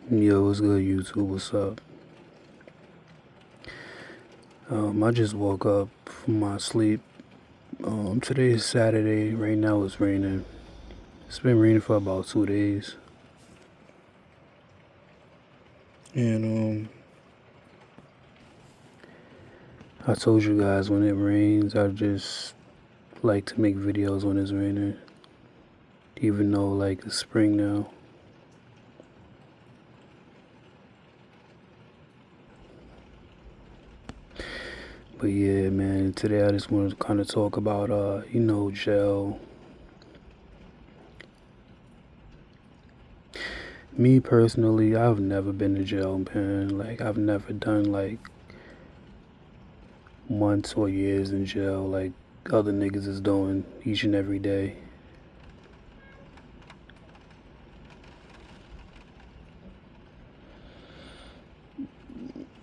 Yo, what's good, YouTube? What's up? I just woke up from my sleep. Today is Saturday. Right now it's raining. It's been raining for about 2 days. And I told you guys when it rains, I just like to make videos when it's raining. Even though like it's spring now. But yeah, man, today I just wanted to kind of talk about, jail. Me personally, I've never been to jail, man. Like, I've never done like months or years in jail like other niggas is doing each and every day.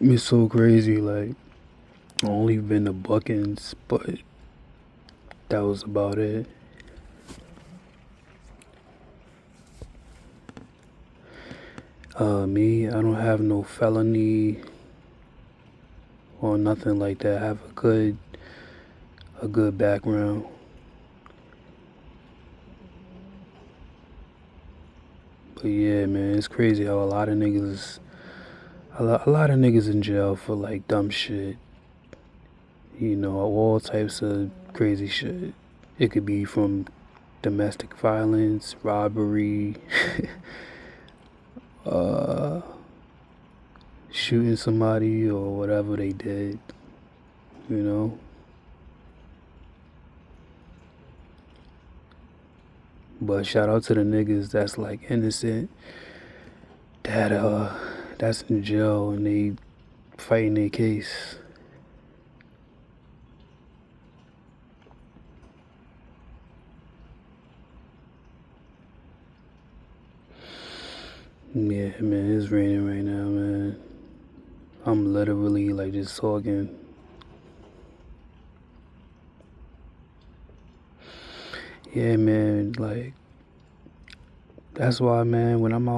It's so crazy, like, I only been to Buckins, but that was about it. Me, I don't have no felony or nothing like that. I have a good background. But yeah, man, it's crazy how a lot of niggas in jail for like dumb shit. You know, all types of crazy shit. It could be from domestic violence, robbery, shooting somebody or whatever they did, you know. But shout out to the niggas that's like innocent, that's in jail and they fighting their case. Yeah, man, it's raining right now, man. I'm literally like just talking. Yeah, man, like that's why, man, when I'm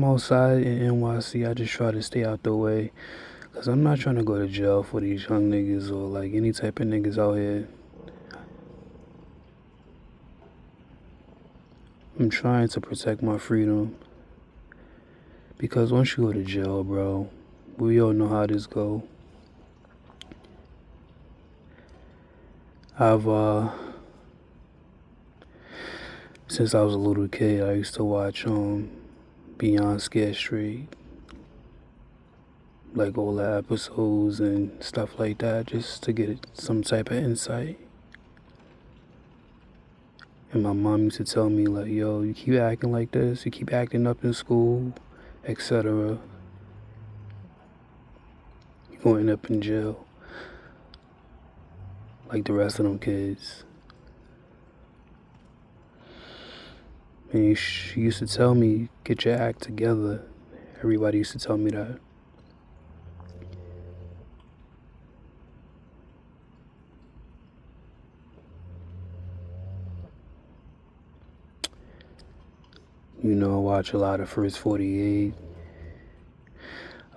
outside in NYC, I just try to stay out the way. Cause I'm not trying to go to jail for these young niggas or like any type of niggas out here. I'm trying to protect my freedom. Because once you go to jail, bro, we all know how this go. I've since I was a little kid, I used to watch Beyond Scared Straight, like all the episodes and stuff like that, just to get some type of insight. And my mom used to tell me like, yo, you keep acting like this, you keep acting up in school, etc. You're going to end up in jail, like the rest of them kids. And she used to tell me, get your act together. Everybody used to tell me that. You know, I watch a lot of First 48.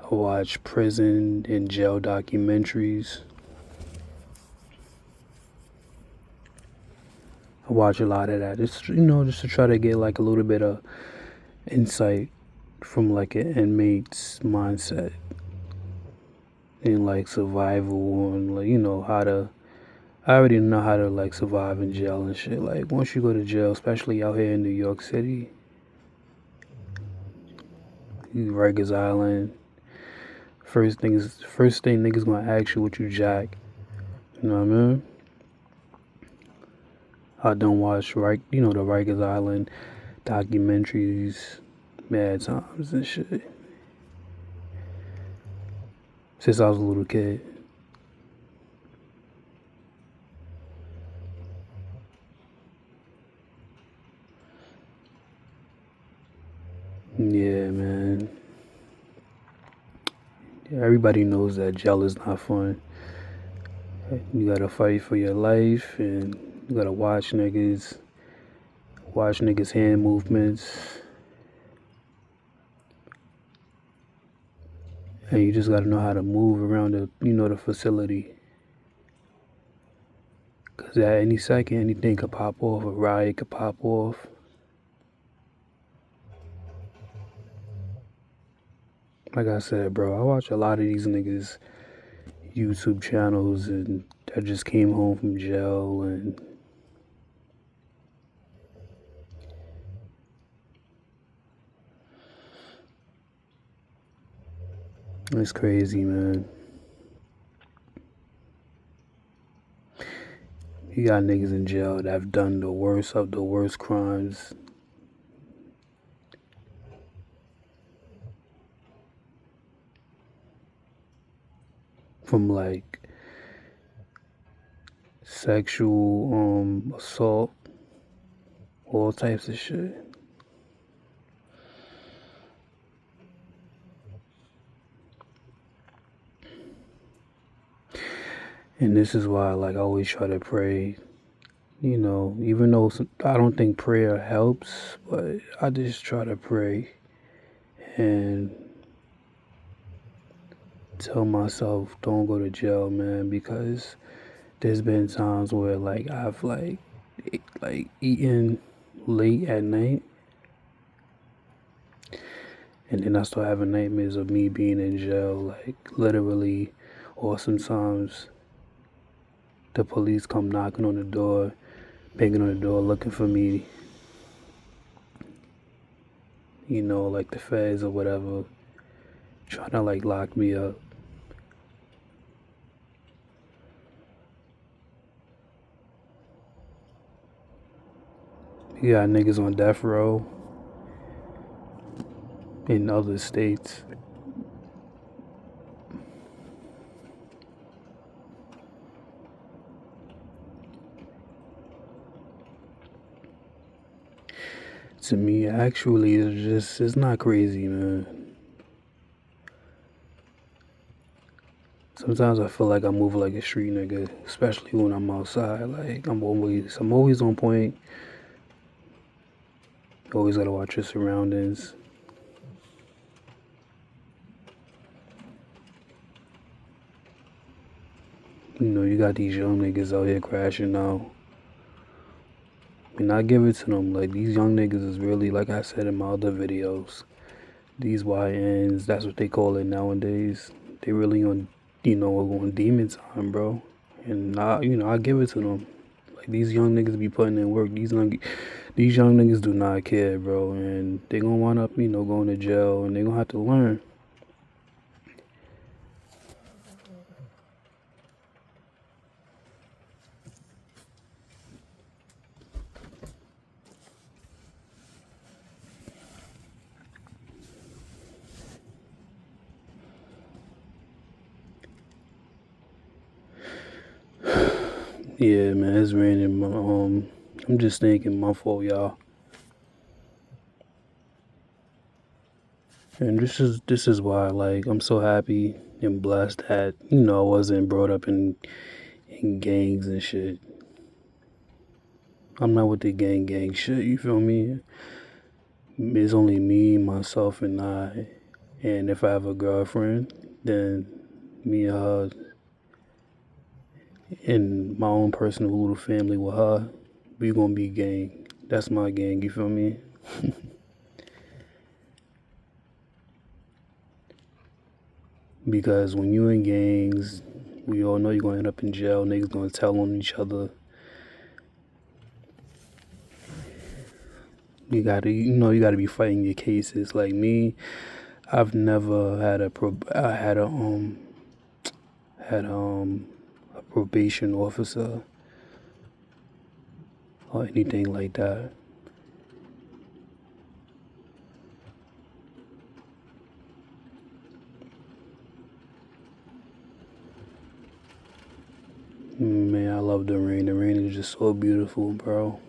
I watch prison and jail documentaries. I watch a lot of that. Just to try to get like a little bit of insight from like an inmate's mindset and like survival and like how to. I already know how to like survive in jail and shit. Like once you go to jail, especially out here in New York City, Rikers Island. First thing niggas gonna ask you what you jack. You know what I mean? I don't watch the Rikers Island documentaries, mad times and shit. Since I was a little kid. Yeah, man. Everybody knows that jail is not fun. You gotta fight for your life and you gotta watch niggas hand movements. And you just gotta know how to move around the facility. Cause at any second, anything could pop off. A riot could pop off. Like I said, bro, I watch a lot of these niggas YouTube channels and that just came home from jail, and it's crazy, man. You got niggas in jail that have done the worst of the worst crimes. From like sexual assault, all types of shit. And this is why, like, I always try to pray. Even though I don't think prayer helps, but I just try to pray and tell myself, don't go to jail, man, because there's been times where, like, I've like eaten late at night, and then I start having nightmares of me being in jail, like, literally. Or sometimes the police come knocking on the door, banging on the door, looking for me, like the feds or whatever, trying to like lock me up. You got niggas on death row in other states. To me, actually, it's not crazy, man. Sometimes I feel like I move like a street nigga, especially when I'm outside. Like, I'm always on point. You always gotta watch your surroundings. You got these young niggas out here crashing out. And I give it to them. Like, these young niggas is really, like I said in my other videos, these YNs, that's what they call it nowadays. They really on demon time, bro. And I give it to them. Like, these young niggas be putting in work. These young niggas do not care, bro. And they gonna wind up, going to jail, and they gonna have to learn. Yeah, man, it's raining. I'm just thinking, my fault, y'all. And this is why, like, I'm so happy and blessed that I wasn't brought up in gangs and shit. I'm not with the gang shit. You feel me? It's only me, myself, and I. And if I have a girlfriend, then me and her, and my own personal little family with her, we gonna be gang. That's my gang. You feel me? Because when you in gangs, we all know you're gonna end up in jail. Niggas gonna tell on each other. You gotta be fighting your cases. Like me, I've never had a probation officer or anything like that. Man, I love the rain. The rain is just so beautiful, bro.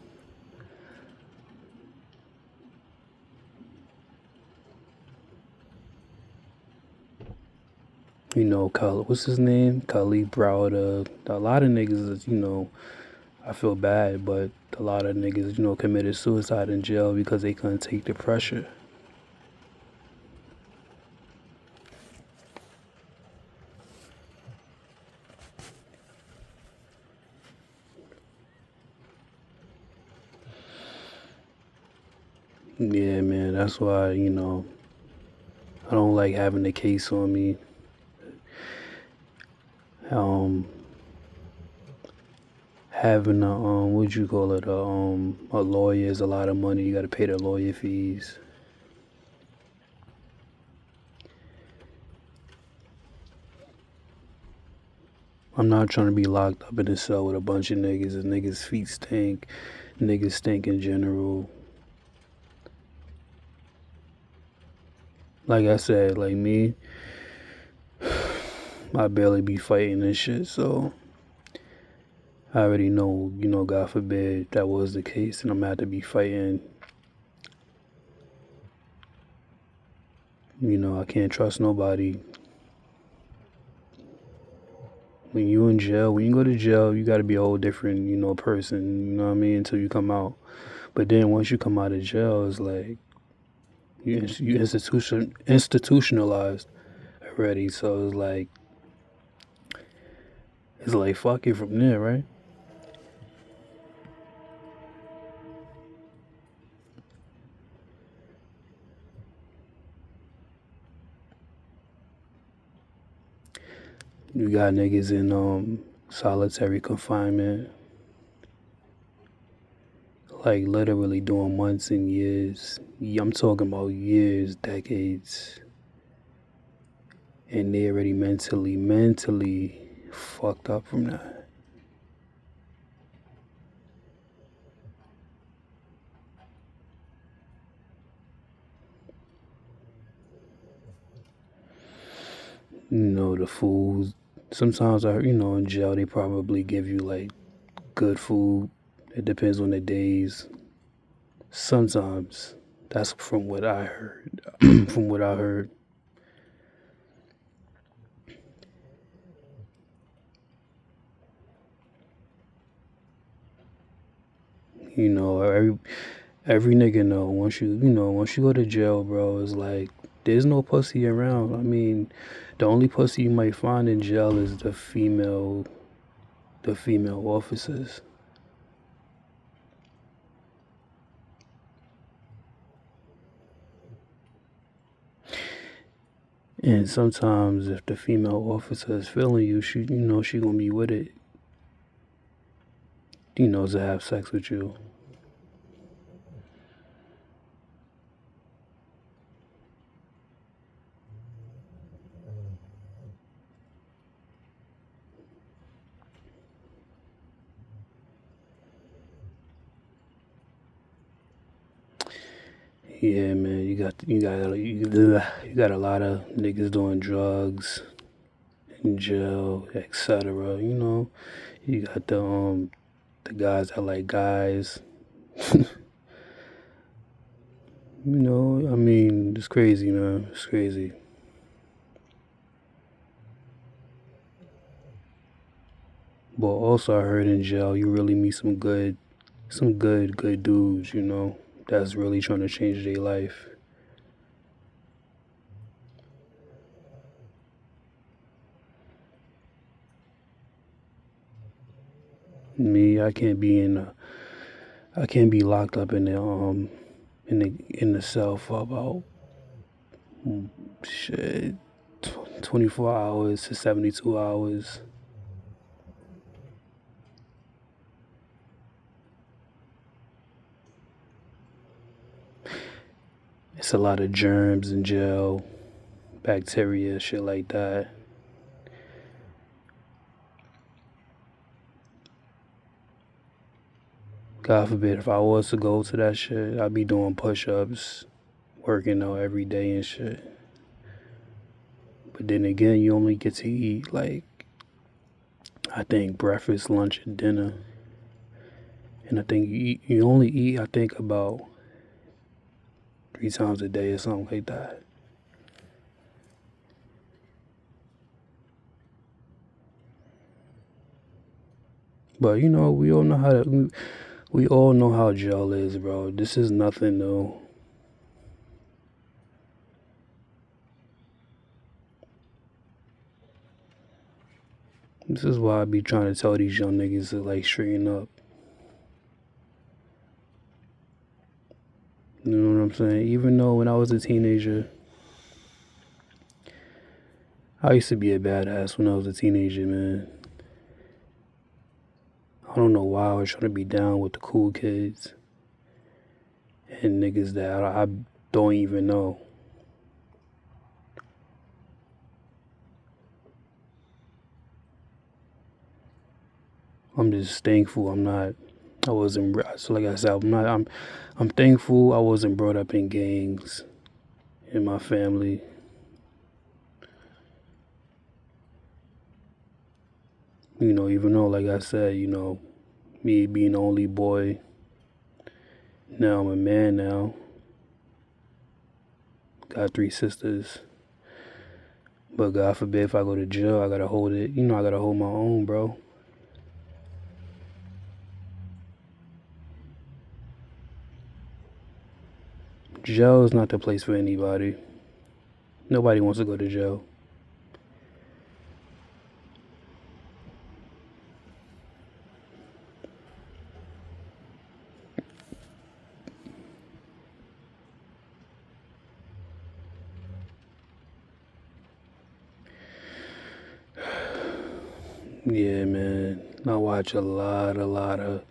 What's his name? Khalid Browder. A lot of niggas, I feel bad, but a lot of niggas, committed suicide in jail because they couldn't take the pressure. Yeah, man, that's why, I don't like having the case on me. Um, Having what you call it, a lawyer is a lot of money. You got to pay the lawyer fees. I'm not trying to be locked up in a cell with a bunch of niggas and niggas' feet stink. Niggas stink in general. Like I said, like me, I barely be fighting and shit, so I already know, God forbid that was the case and I'm gonna have to be fighting. I can't trust nobody. When you in jail, when you go to jail, you gotta be a whole different, person, you know what I mean, until you come out. But then once you come out of jail, it's like you institutionalized already. So it's like fuck it from there, right? You got niggas in solitary confinement, like literally doing months and years. I'm talking about years, decades, and they already mentally fucked up from that. The food. Sometimes in jail they probably give you like good food. It depends on the days. Sometimes. That's from what I heard. From what I heard. Every nigga know once you go to jail, bro, it's like there's no pussy around. I mean, the only pussy you might find in jail is the female officers. And sometimes if the female officer is feeling you, she gonna be with it. To have sex with you. Yeah, man, you got a lot of niggas doing drugs in jail, etc. You got the guys that like guys. I mean, it's crazy, man. It's crazy. But also, I heard in jail you really meet some good dudes. That's really trying to change their life. Me, I can't be locked up in the cell for about shit 24 hours to 72 hours. It's a lot of germs in jail, bacteria, shit like that. God forbid if I was to go to that shit, I'd be doing push-ups, working out every day and shit. But then again, you only get to eat like I think breakfast, lunch, and dinner. And I think you only eat I think about 3 times a day or something like that. But we all know how jail is, bro. This is nothing new. This is why I be trying to tell these young niggas to like straighten up. You know what I'm saying? Even though when I was a teenager, I used to be a badass when I was a teenager, man. I don't know why I was trying to be down with the cool kids and niggas that I don't even know. I'm just thankful I wasn't, so like I said, I'm thankful I wasn't brought up in gangs in my family. You know, even though, like I said, you know, me being the only boy, now I'm a man now. Got 3 sisters. But God forbid if I go to jail, I gotta hold it. You know, I gotta hold my own, bro. Jail is not the place for anybody. Nobody wants to go to jail. Yeah, man. I watch a lot of.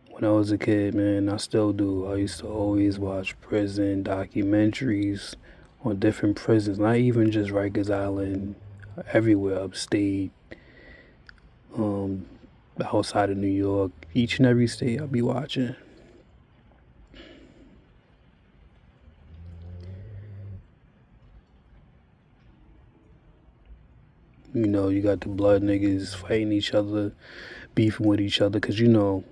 When I was a kid, man, I still do. I used to always watch prison documentaries on different prisons, not even just Rikers Island, everywhere upstate, um, outside of New York. Each and every state I'll be watching. You know, you got the blood niggas fighting each other, beefing with each other, because you know,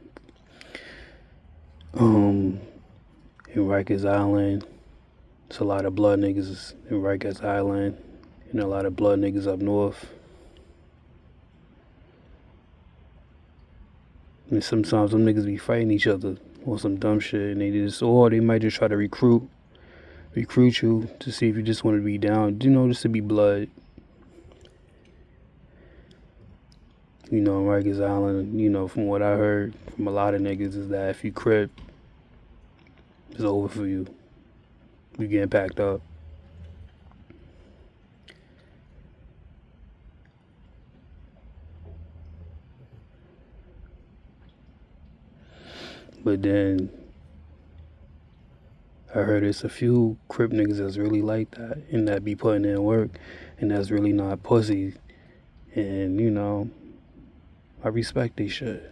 um, in Rikers Island, it's a lot of blood niggas in Rikers Island, and a lot of blood niggas up north. And sometimes them niggas be fighting each other or some dumb shit, and or they might just try to recruit you to see if you just want to be down, you know, just to be blood. You know, in Rikers Island, you know, from what I heard from a lot of niggas is that if you crip, it's over for you. You getting packed up. But then I heard it's a few crip niggas that's really like that and that be putting in work and that's really not pussy. And, you know, I respect they shit.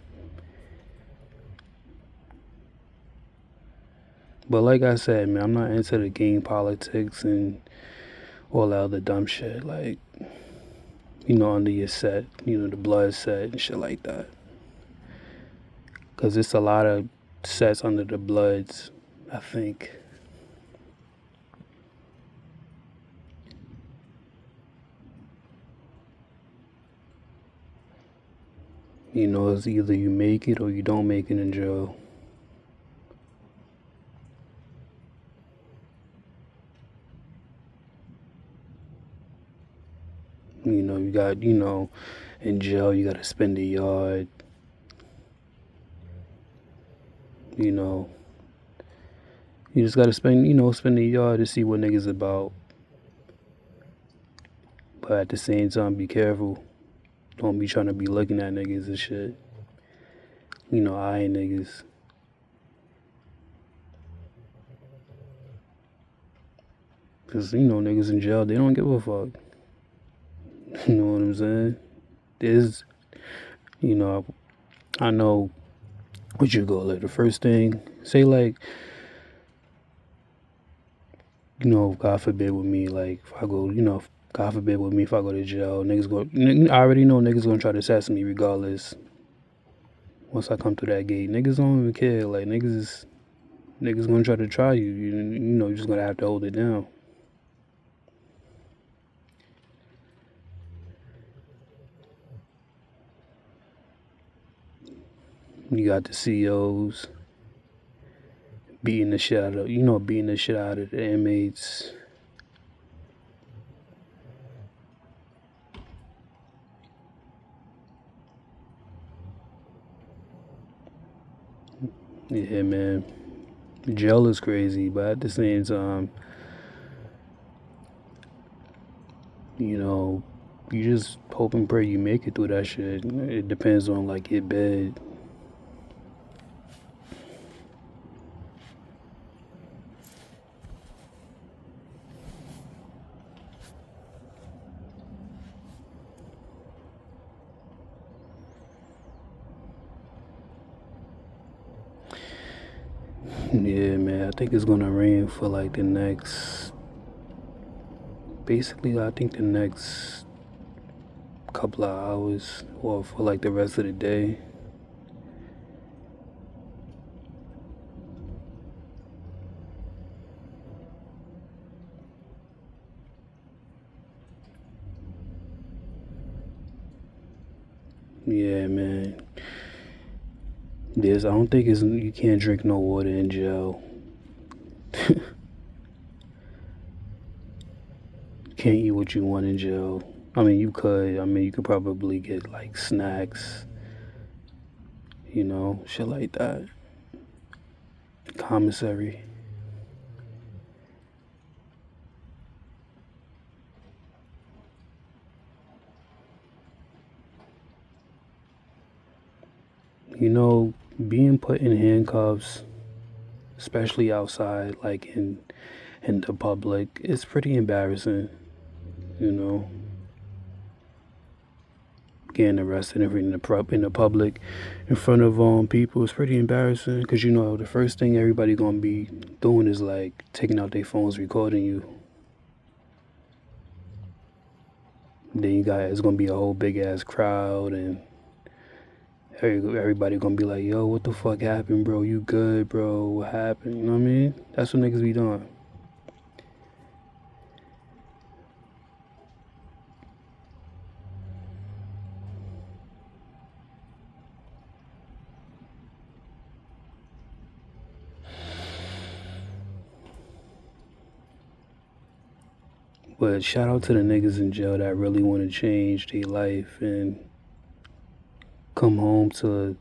But like I said, man, I'm not into the gang politics and all that other dumb shit. Like, you know, under your set, you know, the blood set and shit like that. Because it's a lot of sets under the bloods, I think. You know, it's either you make it or you don't make it in jail. You know, you got, you know, in jail you got to spend a yard. You know, you just got to spend a yard to see what niggas about. But at the same time, be careful. Don't be trying to be looking at niggas and shit. You know, eyeing niggas. Because, you know, niggas in jail, they don't give a fuck. You know what I'm saying? There's, you know, I know what you go like. The first thing, say like, you know, God forbid with me, like, if I go, you know, God forbid with me, if I go to jail, I already know niggas gonna try to assassinate me regardless. Once I come through that gate, niggas don't even care. Like, niggas gonna try to try you. You know, you're just gonna have to hold it down. You got the COs beating the shit out of, beating the shit out of the inmates. Yeah, man. Jail is crazy, but at the same time, you know, you just hope and pray you make it through that shit. It depends on like your bed. Yeah, man, I think it's gonna rain for like the next, basically, I think the next couple of hours or for like the rest of the day. Yeah, man. I don't think you can't drink no water in jail. Can't eat what you want in jail. I mean, you could. I mean, you could probably get like snacks, shit like that. Commissary. You know, being put in handcuffs, especially outside, like in the public, it's pretty embarrassing. You know, getting arrested in the public, in front of people, is pretty embarrassing. Cause the first thing everybody gonna be doing is like taking out their phones, recording you. Then it's gonna be a whole big ass crowd, and everybody gonna be like, yo, what the fuck happened, bro? You good, bro? What happened? You know what I mean? That's what niggas be doing. But shout out to the niggas in jail that really want to change their life and come home to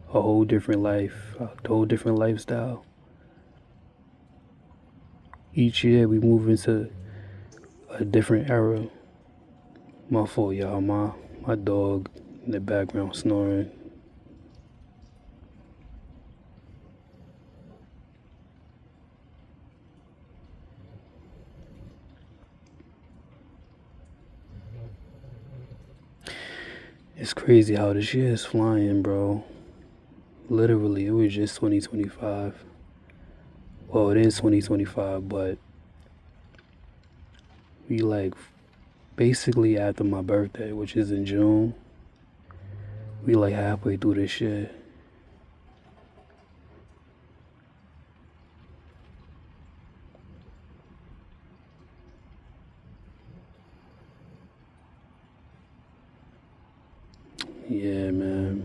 a whole different life, a whole different lifestyle. Each year we move into a different era. My fault, y'all. My dog in the background snoring. It's crazy how this year is flying, bro. Literally, it was just 2025. Well, it is 2025, but we like basically after my birthday, which is in June. We like halfway through this shit. Yeah, man.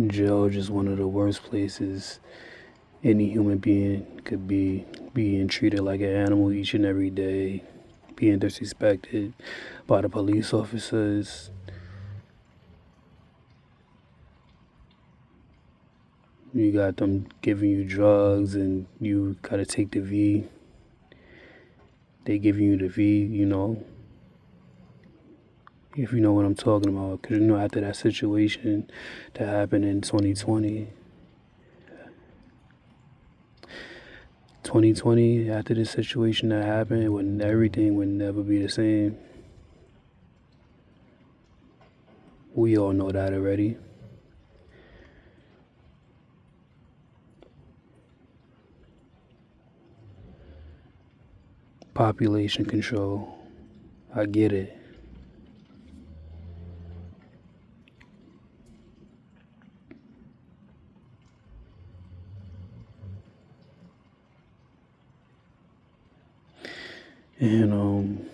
Jail is just one of the worst places any human being could be, being treated like an animal each and every day, being disrespected by the police officers. You got them giving you drugs and you gotta take the V. They giving you the V, if you know what I'm talking about. Because after that situation that happened in 2020, after this situation that happened, when everything would never be the same. We all know that already. Population control. I get it. And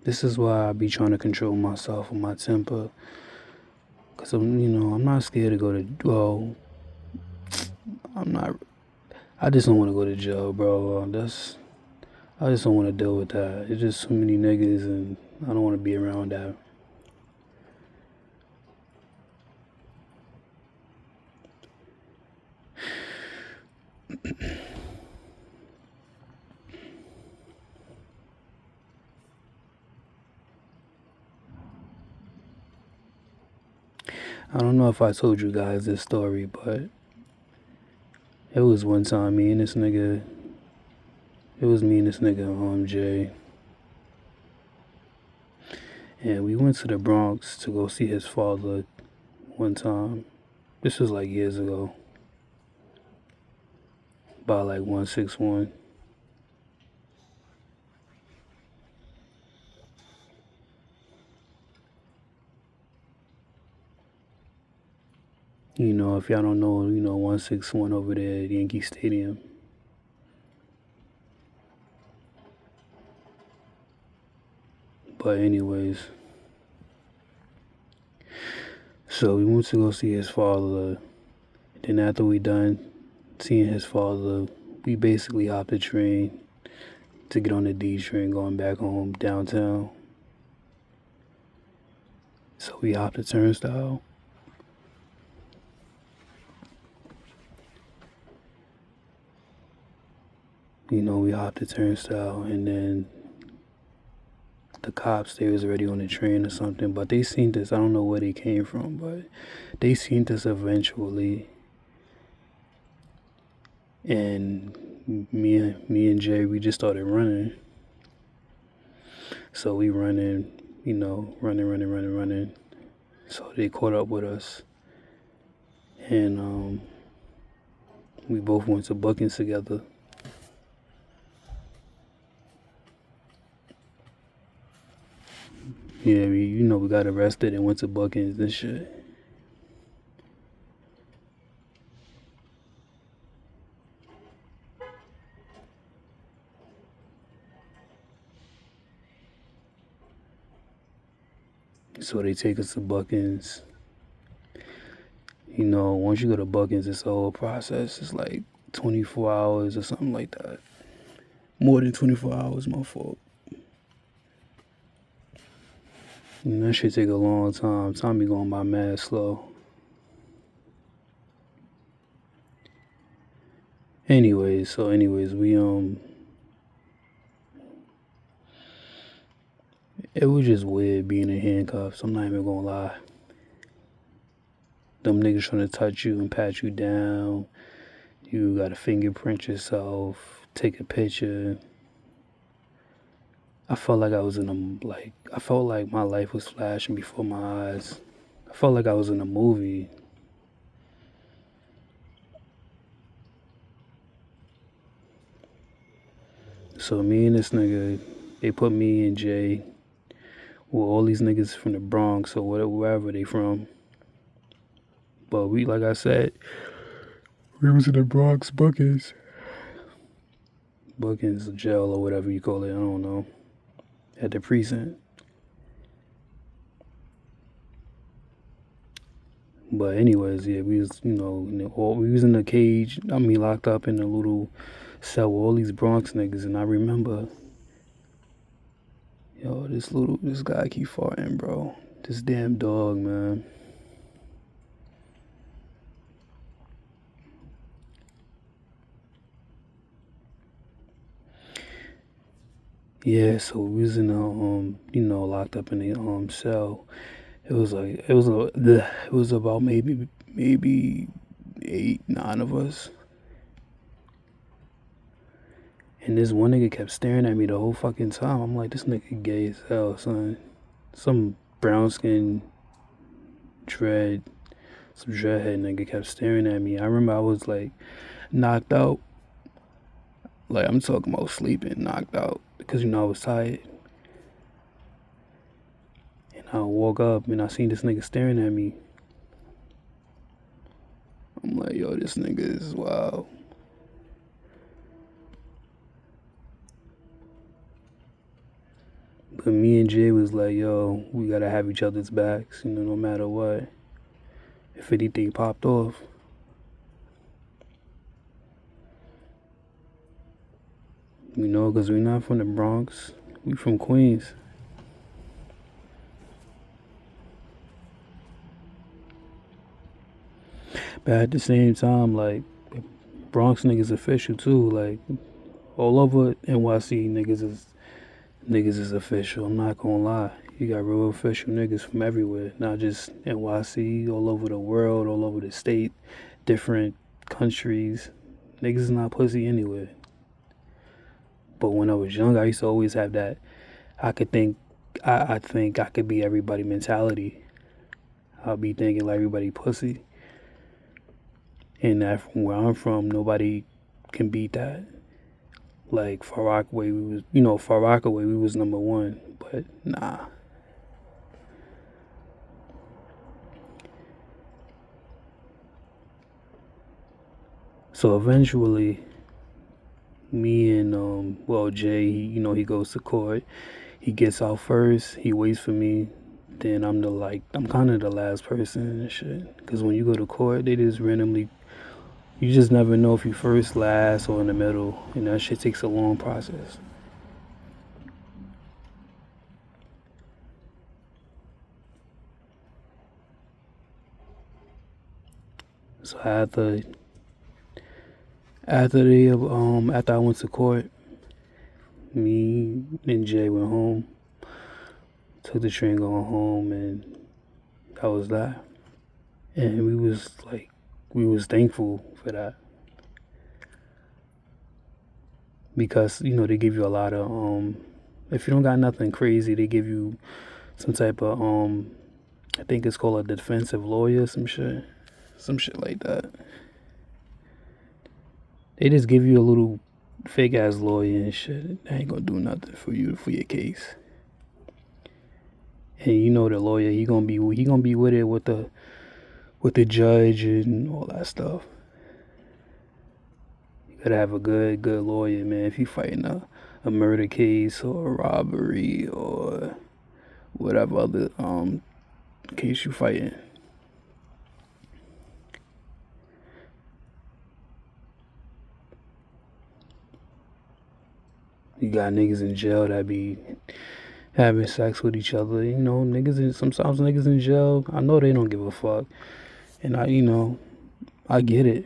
this is why I be trying to control myself and my temper. Cause I'm not scared to go to, well, I'm not, I just don't want to go to jail, bro. I just don't want to deal with that. It's just so many niggas and I don't want to be around that. I don't know if I told you guys this story, but it was one time me and this nigga, it was me and this nigga, Jay, and we went to the Bronx to go see his father one time. This was like years ago, about like 161. You know, if y'all don't know, 161 over there at Yankee Stadium. But anyways, so we went to go see his father. Then after we done seeing his father, we basically hopped the train to get on the D train going back home downtown. So we hopped the turnstile. We hopped the turnstile, and then the cops, they was already on the train or something, but they seen us. I don't know where they came from, but they seen us eventually. And me and Jay, we just started running. So we running, running. So they caught up with us, and we both went to Buckins together. Yeah, we got arrested and went to Buckins and shit. So they take us to Buckins. Once you go to Buckins, it's a whole process. It's like 24 hours or something like that. More than 24 hours, my fault. That shit take a long time. Time be going by mad slow. Anyways, we it was just weird being in handcuffs. I'm not even gonna lie. Them niggas trying to touch you and pat you down. You gotta fingerprint yourself, take a picture. I felt like I was I felt like my life was flashing before my eyes. I felt like I was in a movie. So me and this nigga, they put me and Jay with all these niggas from the Bronx or wherever they from. But we, like I said, we was in the Bronx, Buckins jail or whatever you call it. I don't know. At the precinct. But anyways, yeah, we was, we was in the cage. Locked up in a little cell with all these Bronx niggas, and I remember, this guy keep farting, bro. This damn dog, man. Yeah, so we was in a, locked up in the cell. It was about maybe 8, 9 of us. And this one nigga kept staring at me the whole fucking time. I'm like, this nigga gay as hell, son. Some brown skin some dreadhead nigga kept staring at me. I remember I was like knocked out. Like, I'm talking about sleeping, knocked out, because I was tired. And I woke up and I seen this nigga staring at me. I'm like, yo, this nigga is wild. But me and Jay was like, yo, we gotta have each other's backs, no matter what. If anything popped off. Because we're not from the Bronx. We from Queens. But at the same time, like, Bronx niggas official too. Like all over NYC niggas is official. I'm not gonna lie. You got real official niggas from everywhere, not just NYC, all over the world, all over the state, different countries. Niggas is not pussy anywhere. But when I was young, I used to always have that. I could think, I think I could be everybody mentality. I'll be thinking like everybody pussy, and that from where I'm from, nobody can beat that. Like Far Rockaway, Far Rockaway, we was number one, but nah. So eventually, me and Jay, he goes to court. He gets out first. He waits for me. Then I'm kind of the last person and shit. Cause when you go to court, they just randomly. You just never know if you first, last, or in the middle, and that shit takes a long process. So after I went to court, me and Jay went home. Took the train going home, and that was that. And we was thankful for that because they give you a lot of if you don't got nothing crazy, they give you some type of I think it's called a defensive lawyer, some shit like that. They just give you a little fake ass lawyer and shit. They ain't gonna do nothing for your case. And the lawyer, he gonna be with it with the judge and all that stuff. You gotta have a good lawyer, man. If you fighting a murder case or a robbery or whatever other case you fighting. You got niggas in jail that be having sex with each other. Sometimes niggas in jail, I know they don't give a fuck. And I get it.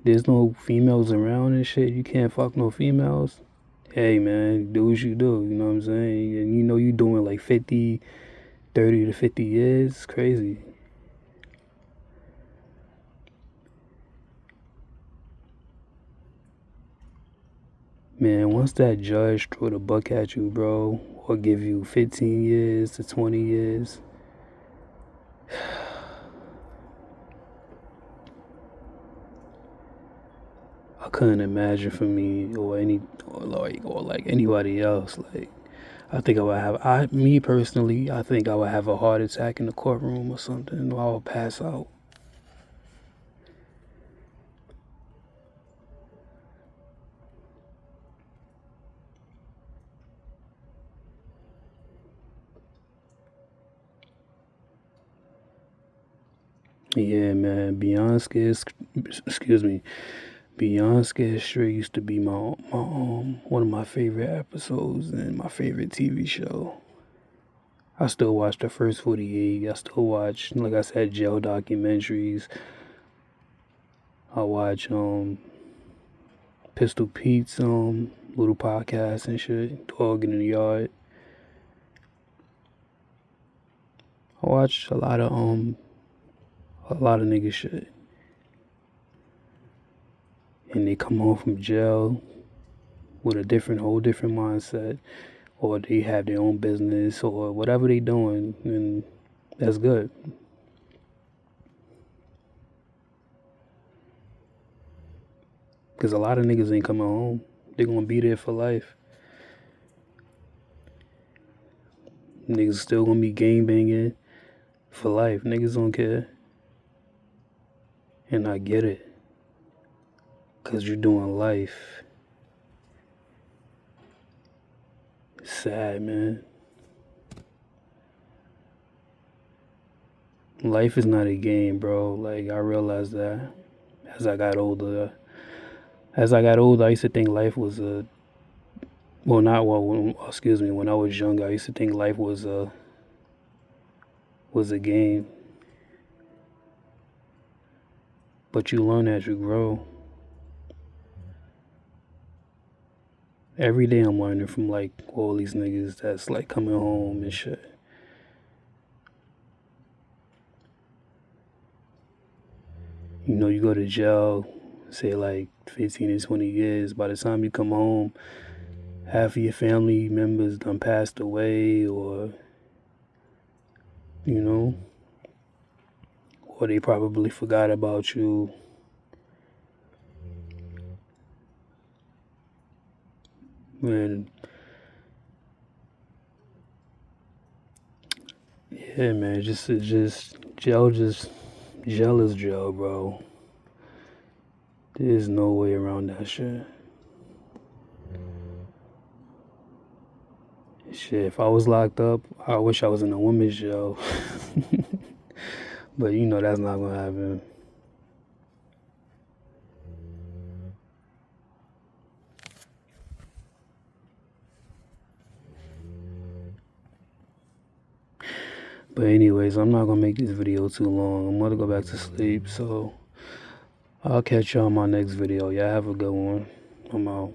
There's no females around and shit. You can't fuck no females. Hey, man, do what you do. You know what I'm saying? And you doing like 30 to 50 years. It's crazy. Man, once that judge throw the buck at you, bro, or give you 15 years to 20 years, I couldn't imagine for me or like anybody else. Like, I think me personally, I think I would have a heart attack in the courtroom or something, or I would pass out. Yeah, man, excuse me, Beyond Scared Straight used to be my one of my favorite episodes and my favorite TV show. I still watch the first 48. I still watch, like I said, jail documentaries. I watch Pistol Pete's little podcast and shit, Dog in the Yard. I watch a lot of nigga shit. And they come home from jail with a whole different mindset, or they have their own business, or whatever they doing, and that's good. Because a lot of niggas ain't coming home. They gonna be there for life. Niggas still gonna be gang banging for life. Niggas don't care. And I get it. Because you're doing life. It's sad, man. Life is not a game, bro. Like, I realized that as I got older. As I got older, I used to think life was a. Well, not well. Excuse me. When I was younger, I used to think life was a game. But you learn as you grow. Every day I'm learning from like all these niggas that's like coming home and shit. You know, you go to jail, say like 15 to 20 years. By the time you come home, half of your family members done passed away, or, you know, or they probably forgot about you. And yeah, man, just jail is jail, bro. There's no way around that shit. Shit, if I was locked up, I wish I was in a women's jail. But you know that's not gonna happen. But anyways, I'm not gonna make this video too long. I'm gonna go back to sleep, so I'll catch y'all on my next video. Y'all have a good one. I'm out.